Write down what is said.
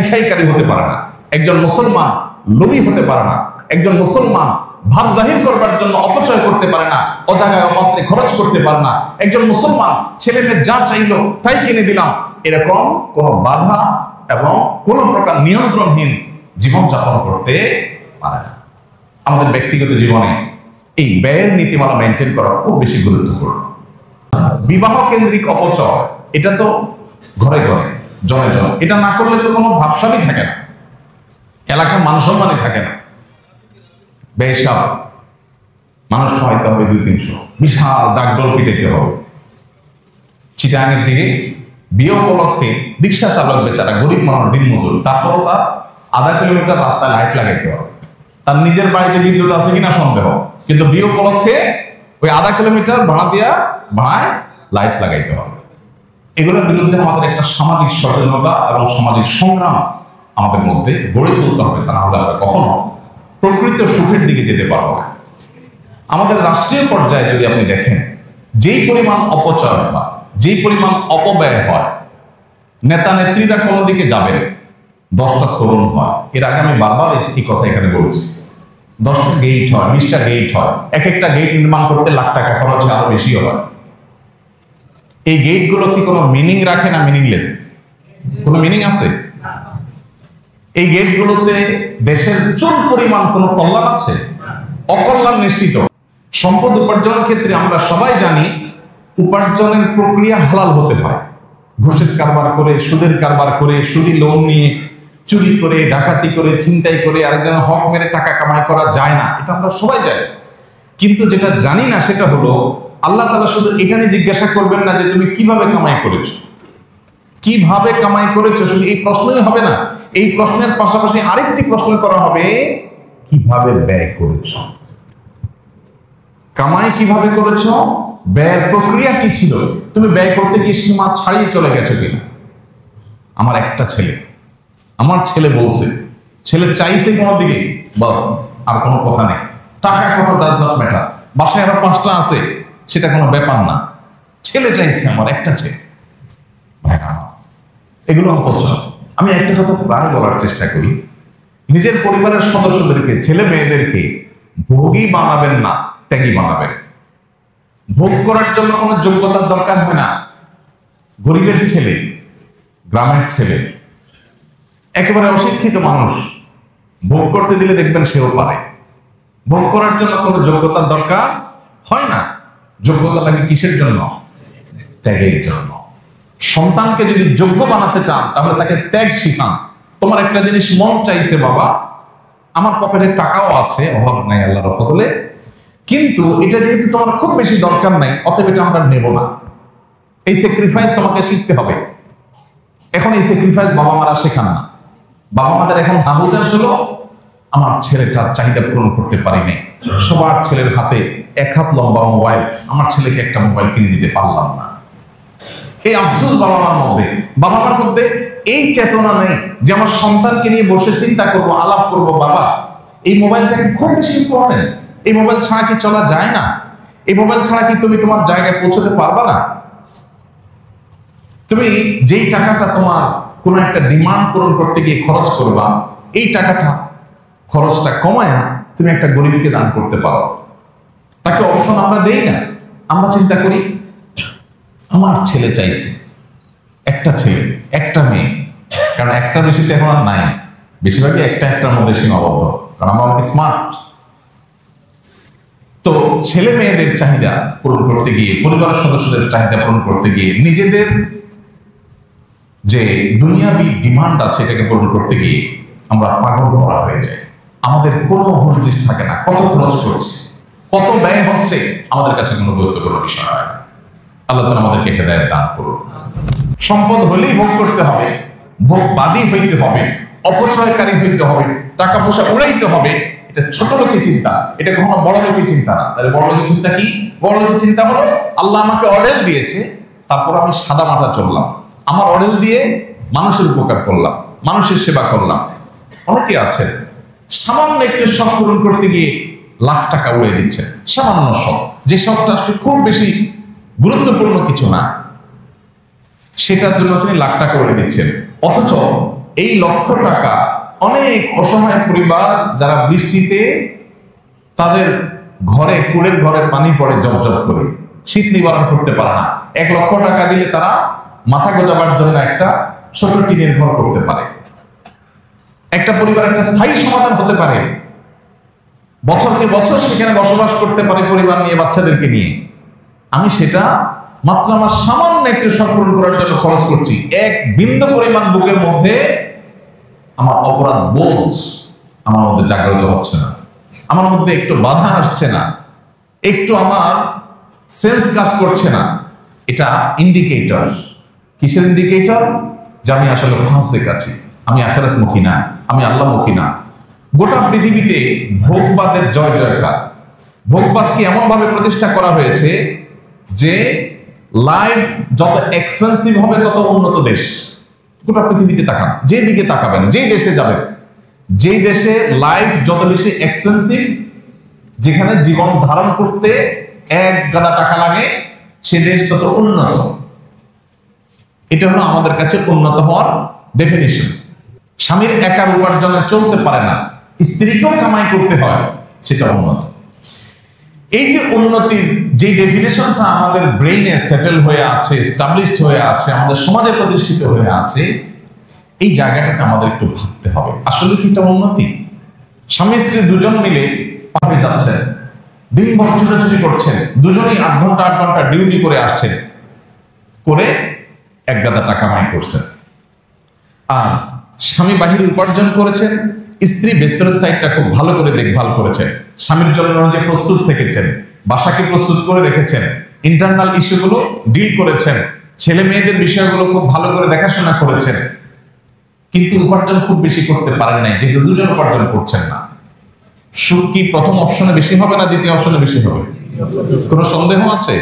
খাইকারী হতে পারে না, একজন মুসলমান লোভী হতে পারে না, একজন মুসলমান ভাব জাহির করবার জন্য অপচয় করতে পারে না, অজাগায় অপাত্রে খরচ করতে পারে না, একজন মুসলমান ছেলে মেয়ে যা চাইলো তাই কিনে দিলাম, এরকম কোনো বাধা এবং কোনো প্রকার নিয়ন্ত্রণহীন জীবনযাপন করতে পারে না। আমাদের ব্যক্তিগত জীবনে এই ব্যয়ের নীতিমালা মেনটেন করা খুব বেশি গুরুত্বপূর্ণ। বিবাহ কেন্দ্রিক অপচয়, এটা তো ঘরে ঘরে জনে জনে, এটা না করলে তো কোনো ভাবসাবই থাকে না, এলাকার মান সম্মানই থাকে না। বেশাব মানুষ খাওয়াইতে হবে 200-300, বিশাল ডাকডোল পিটাইতে হবে। চিটাঙের দিকে বিয়ে উপলক্ষে রিক্সা চালক বেচারা গরিব মানুষ, দিনমজুর, তারপরও তার আধা কিলোমিটার রাস্তায় লাইট লাগাইতে হবে। তার নিজের বাড়িতে বিদ্যুৎ আছে কিনা সন্দেহ, কিন্তু বিয়ে উপলক্ষে ওই আধা কিলোমিটার ভাড়ায় লাইট লাগাইতে হবে। এগুলোর বিরুদ্ধে আমাদের একটা সামাজিক সচেতনতা এবং সামাজিক সংগ্রাম আমাদের মধ্যে গড়ে তুলতে হবে, তা না হলে আমরা কখনো প্রকৃত সুখের দিকে যেতে পারবো না। আমাদের রাষ্ট্রীয় পর্যায়ে যদি আপনি দেখেন, যেই পরিমাণ অপচয় হয়, যেই পরিমাণ অপব্যয় হয়, নেতা নেত্রীরা কোনো দিকে যাবেন, 10টা তরুণ হয়। এর আগে আমি বারবার এই কথা এখানে বলছি, 10টা গেট হয়, 20টা গেট হয়, এক একটা গেট নির্মাণ করতে লাখ টাকা খরচ, আরো বেশিও হয়। এই গেটগুলো কি কোনো মিনিং রাখে না মিনিংলেস? কোনো মিনিং আছে? এই গেটগুলোতে দেশের চুল পরিমাণ কোনো কল্যাণ আছে? অকল্যাণ নিশ্চিত। সম্পদ উপার্জনের ক্ষেত্রে আমরা সবাই জানি উপার্জনের প্রক্রিয়া হালাল হতে হয়। ঘুষের কারবার করে, সুদের কারবার করে, সুদি লোন নিয়ে, চুরি করে, ডাকাতি করে, ছিনতাই করে আরেকজনের হক মেরে টাকা কামাই করা যায় না, এটা আমরা সবাই জানি। কিন্তু যেটা জানি না সেটা হলো, আল্লাহ তাআলা শুধু এটা নিয়ে জিজ্ঞাসা করবেন না যে তুমি কিভাবে কামাই করেছো, কিভাবে কামাই করেছো, শুধু এই প্রশ্নই হবে না। এই প্রশ্নের পাশাপাশি আরেকটি প্রশ্ন করা হবে, কিভাবে ব্যয় করেছো। কামাই কিভাবে করেছো, ব্যয়ের প্রক্রিয়া কি ছিল, তুমি ব্যয় করতে গিয়ে সীমা ছাড়িয়ে চলে গেছো কিনা। আমার একটা ছেলে, আমার ছেলে বলছে, ছেলে চাইছে কোনো দিকে, বাস আর কোনো কথা নেই, টাকা কত ডাজ নট ম্যাটার, বাসায় আরো 5টা আছে সেটা কোনো ব্যাপার না, ছেলে চাইছে, আমার একটা ছেলে। ভাইরা এগুলো অপচয়। আমি একটা কথা প্রায় বলার চেষ্টা করি, নিজের পরিবারের সদস্যদেরকে, ছেলে মেয়েদেরকে ভোগী বানাবেন না, ত্যাগী বানাবেন। ভোগ করার জন্য কোনো যোগ্যতার দরকার হয় না। গরিবের ছেলে, গ্রামের ছেলে, একেবারে অশিক্ষিত মানুষ ভোগ করতে দিলে দেখবেন সেও পারে। ভোগ করার জন্য কোনো যোগ্যতার দরকার হয় না। যোগ্যতা লাগে কিসের জন্য? ত্যাগের জন্য। সন্তানকে যদি যোগ্য বানাতে চান তাহলে তাকে ত্যাগ শিখান। তোমার একটা জিনিস মন চাইছে, বাবা আমার পকেটে টাকাও আছে, অভাব নাই আল্লাহর ফজলে, কিন্তু এটা যেহেতু তোমার খুব বেশি দরকার নাই, অতএব এটা আমরা নেব না। এই স্যাক্রিফাইস তোমাকে শিখতে হবে। এখন এই স্যাক্রিফাইস বাবা মারা শেখান না। বাবা মাদের এখন হাহুতাশ হলো, আমার ছেলেটার চাহিদা পূরণ করতে পারিনি, সবার ছেলের হাতে 1 হাত লম্বা মোবাইল, আমার ছেলেকে একটা মোবাইল কিনে দিতে পারলাম না। এই আফসোস বাবা মার মধ্যে। বাবা মার মধ্যে এই চেতনা নেই যে আমার সন্তানকে নিয়ে বসে চিন্তা করব, আলাপ করব, বাবা এই মোবাইলটাকে খুব বেশি ইম্পর্টেন্ট, এই মোবাইল ছাড়া কি চলা যায় না, এই মোবাইল ছাড়া কি তুমি তোমার জায়গায় পৌঁছতে পারবা না। তুমি যেই টাকাটা তোমার কোন একটা ডিমান্ড পূরণ করতে গিয়ে খরচ করবা, এই টাকাটা খরচটা কমায়া তুমি একটা গরিবকে দান করতে পারো। তাকে অপশন আমরা দেই না। আমরা চিন্তা করি আমার ছেলে চাইছে, একটা ছেলে একটা মেয়ে, কারণ একটা বেশিতে এখন আর নাই, বেশিরভাগই একটার মধ্যে সীমাবদ্ধ, কারণ আমরা অনেক স্মার্ট। তো ছেলে মেয়েদের চাহিদা পূরণ করতে গিয়ে, পরিবারের সদস্যদের চাহিদা পূরণ করতে গিয়ে, নিজেদের যে দুনিয়াবি ডিমান্ড আছে এটাকে পূরণ করতে গিয়ে আমরা পাগল করা হয়ে যায়। আমাদের কোনো হুঁশ থাকে না, কত খরচ করছে, কত ব্যয় হচ্ছে, আমাদের কাছে কোনো গুরুত্বপূর্ণ বিষয় হয় না। আল্লাহ তাআলা আমাদেরকে হেদায়েত দান করুন। সম্পদ হলেই ভোগ করতে হবে, ভোগবাদী হইতে হবে, অপচয়কারী হইতে হবে, টাকা পয়সা উড়াইতে হবে, এটা ছোট লোকের চিন্তা, এটা কখনো বড় লোকের চিন্তা না। তাহলে বড় লোকের চিন্তা কি? বড় লোকের চিন্তা হলো আল্লাহ আমাকে অর্ডার দিয়েছে, তারপর আমি সাদা মাথা চললাম, আমার অর্ডার দিয়ে মানুষের উপকার করলাম, মানুষের সেবা করলাম। অনেকে আছে সামান্য একটু শখ পূরণ করতে গিয়ে লাখ টাকা উড়িয়ে দিচ্ছে, সামান্য শখ, যে শখটা আসলে খুব বেশি গুরুত্বপূর্ণ কিছু না, সেটার জন্য তিনি লাখ টাকা উড়িয়ে দিচ্ছেন। অথচ এই লক্ষ টাকা অনেক অসহায় পরিবার যারা বৃষ্টিতে তাদের ঘরে কুড়ের ঘরে পানি পড়ে জবজব করে শীত নিবারণ করতে পারে না, 1 লক্ষ টাকা দিলে তারা মাথা গোজাবার জন্য একটা ছোট টিনের ঘর করতে পারে। একটা পরিবার একটা স্থায়ী সমাধান হতে পারে, বছরকে বছর সেখানে বসবাস করতে পারে পরিবার নিয়ে, বাচ্চাদেরকে নিয়ে। আমি সেটা মাত্র আমার সামান্য একটু সম্পূর্ণ করার জন্য খরচ করছি। 1 বিন্দু পরিমাণ বুকের মধ্যে আমার অপরাধ বোধ আমার মধ্যে জাগ্রত হচ্ছে না, আমার মধ্যে একটু বাধা আসছে না, একটু আমার সেন্স কাজ করছে না। এটা ইন্ডিকেটর। কিসের ইন্ডিকেটর? যে আমি আসলে ফাসিক আছি, আমি আখিরাতমুখী না, আমি আল্লাহমুখী না। গোটা পৃথিবীতে ভোগবাদের জয় জয়কার। ভোগবাদকে এমন ভাবে প্রতিষ্ঠা করা হয়েছে যে লাইফ যত এক্সপেন্সিভ হবে তত উন্নত দেশ। গোটা পৃথিবীতে তাকান, যে দিকে তাকাবেন, যেই দেশে যাবেন, যেই দেশে লাইফ যত বেশি এক্সপেন্সিভ, যেখানে জীবন ধারণ করতে 1 গাদা টাকা লাগে, সে দেশ তত উন্নত। এটা হলো আমাদের কাছে উন্নত হওয়ার ডেফিনিশন। স্বামীর একার উপার্জনে চলতে পারে না, স্ত্রীকেও কামাই করতে হয়, সেটা উন্নত। এই যে উন্নতির যে ডেফিনেশনটা আমাদের ব্রেইনে সেটেল হয়ে আছে, এস্টাবলিশড হয়ে আছে, আমাদের সমাজে প্রতিষ্ঠিত হয়ে আছে, এই জায়গাটাকে আমাদের একটু ভাবতে হবে, আসলে কি এটা উন্নতি? স্বামী স্ত্রী দুজন মিলে পাবে যাচ্ছেন, দিনভর ছুটাছুটি করছেন, দুজনেই 8 ঘন্টা ডিউটি করে আসছেন, করে 1 গাদা টাকা কামাই করছেন। আর স্বামী বাহিরে উপার্জন করেছেন, স্ত্রী বেস্তরের সাইডটা খুব ভালো করে দেখভাল করেছেন, স্বামীর জন্য যে প্রস্তুত থেকেছেন, বাসাকে প্রস্তুত করে রেখেছেন, ইন্টারনাল ইস্যুগুলো ডিল করেছেন, ছেলে মেয়েদের বিষয়গুলো খুব ভালো করে দেখাশোনা করেছেন। কিন্তু উপার্জন খুব বেশি করতে পারেন নাই, যেহেতু দুজন উপার্জন করছেন না। সুখ কি প্রথম অপশনে বেশি হবে না দ্বিতীয় অপশনে বেশি হবে? কোনো সন্দেহ আছে?